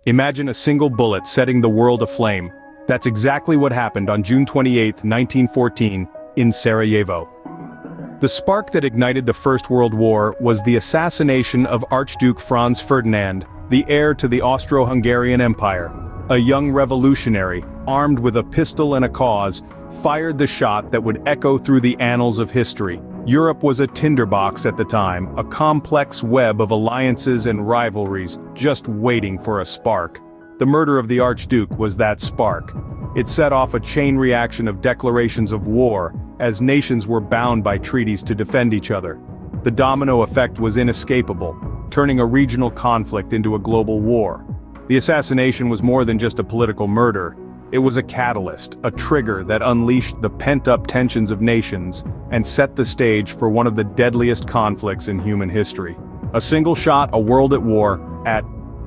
Imagine a single bullet setting the world aflame. That's exactly what happened on June 28, 1914, in Sarajevo. The spark that ignited the First World War was the assassination of Archduke Franz Ferdinand, the heir to the Austro-Hungarian Empire. A young revolutionary, armed with a pistol and a cause, fired the shot that would echo through the annals of history. Europe was a tinderbox at the time, a complex web of alliances and rivalries, just waiting for a spark. The murder of the Archduke was that spark. It set off a chain reaction of declarations of war, as nations were bound by treaties to defend each other. The domino effect was inescapable, turning a regional conflict into a global war. The assassination was more than just a political murder. It was a catalyst, a trigger that unleashed the pent-up tensions of nations and set the stage for one of the deadliest conflicts in human history. A single shot, a world at war.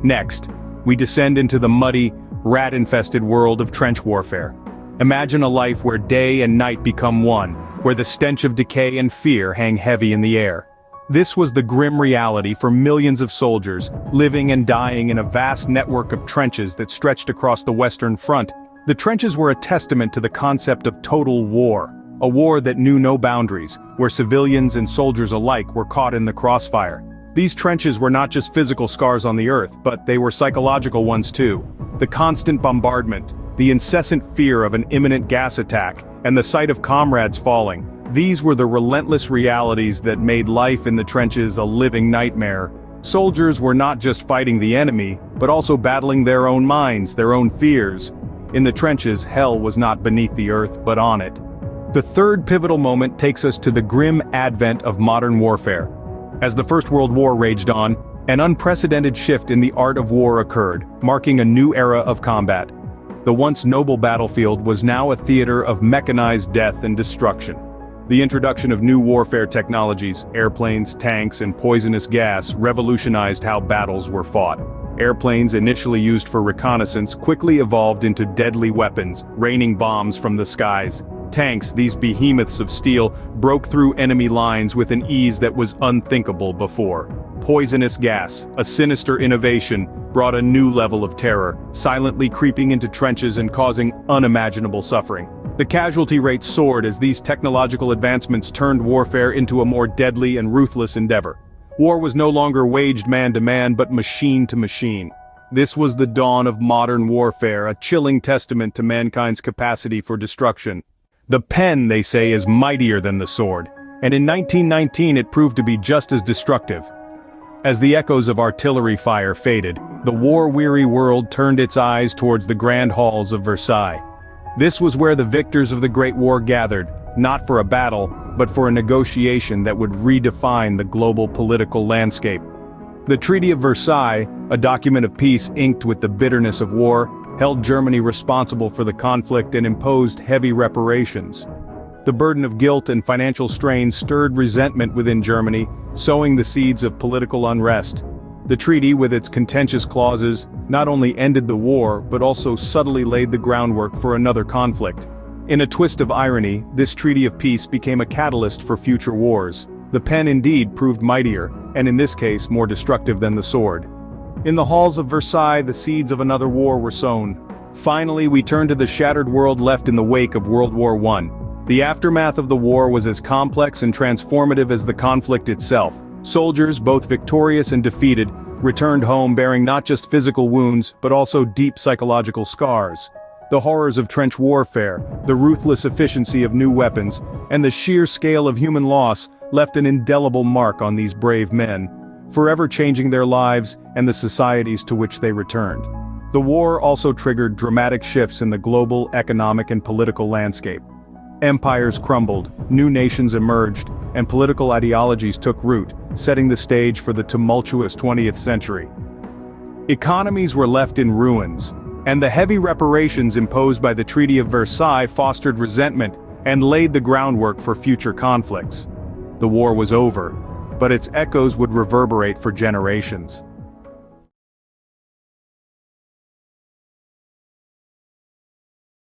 Next, we descend into the muddy, rat-infested world of trench warfare. Imagine a life where day and night become one, where the stench of decay and fear hang heavy in the air. This was the grim reality for millions of soldiers, living and dying in a vast network of trenches that stretched across the Western Front. The trenches were a testament to the concept of total war, a war that knew no boundaries, where civilians and soldiers alike were caught in the crossfire. These trenches were not just physical scars on the earth, but they were psychological ones too. The constant bombardment, the incessant fear of an imminent gas attack, and the sight of comrades falling. These were the relentless realities that made life in the trenches a living nightmare. Soldiers were not just fighting the enemy, but also battling their own minds, their own fears. In the trenches, hell was not beneath the earth, but on it. The third pivotal moment takes us to the grim advent of modern warfare. As the First World War raged on, an unprecedented shift in the art of war occurred, marking a new era of combat. The once noble battlefield was now a theater of mechanized death and destruction. The introduction of new warfare technologies, airplanes, tanks, and poisonous gas revolutionized how battles were fought. Airplanes, initially used for reconnaissance, quickly evolved into deadly weapons, raining bombs from the skies. Tanks, these behemoths of steel, broke through enemy lines with an ease that was unthinkable before. Poisonous gas, a sinister innovation, brought a new level of terror, silently creeping into trenches and causing unimaginable suffering. The casualty rate soared as these technological advancements turned warfare into a more deadly and ruthless endeavor. War was no longer waged man to man but machine to machine. This was the dawn of modern warfare, a chilling testament to mankind's capacity for destruction. The pen, they say, is mightier than the sword, and in 1919 it proved to be just as destructive. As the echoes of artillery fire faded, the war-weary world turned its eyes towards the grand halls of Versailles. This was where the victors of the Great War gathered, not for a battle, but for a negotiation that would redefine the global political landscape. The Treaty of Versailles, a document of peace inked with the bitterness of war, held Germany responsible for the conflict and imposed heavy reparations. The burden of guilt and financial strain stirred resentment within Germany, sowing the seeds of political unrest. The treaty, with its contentious clauses, not only ended the war but also subtly laid the groundwork for another conflict. In a twist of irony, this treaty of peace became a catalyst for future wars. The pen indeed proved mightier, and in this case more destructive than the sword. In the halls of Versailles, the seeds of another war were sown. Finally, we turn to the shattered world left in the wake of World War I. The aftermath of the war was as complex and transformative as the conflict itself. Soldiers, both victorious and defeated, returned home bearing not just physical wounds, but also deep psychological scars. The horrors of trench warfare, the ruthless efficiency of new weapons, and the sheer scale of human loss left an indelible mark on these brave men, forever changing their lives and the societies to which they returned. The war also triggered dramatic shifts in the global economic and political landscape. Empires crumbled, new nations emerged, and political ideologies took root, setting the stage for the tumultuous 20th century. Economies were left in ruins, and the heavy reparations imposed by the Treaty of Versailles fostered resentment and laid the groundwork for future conflicts. The war was over, but its echoes would reverberate for generations.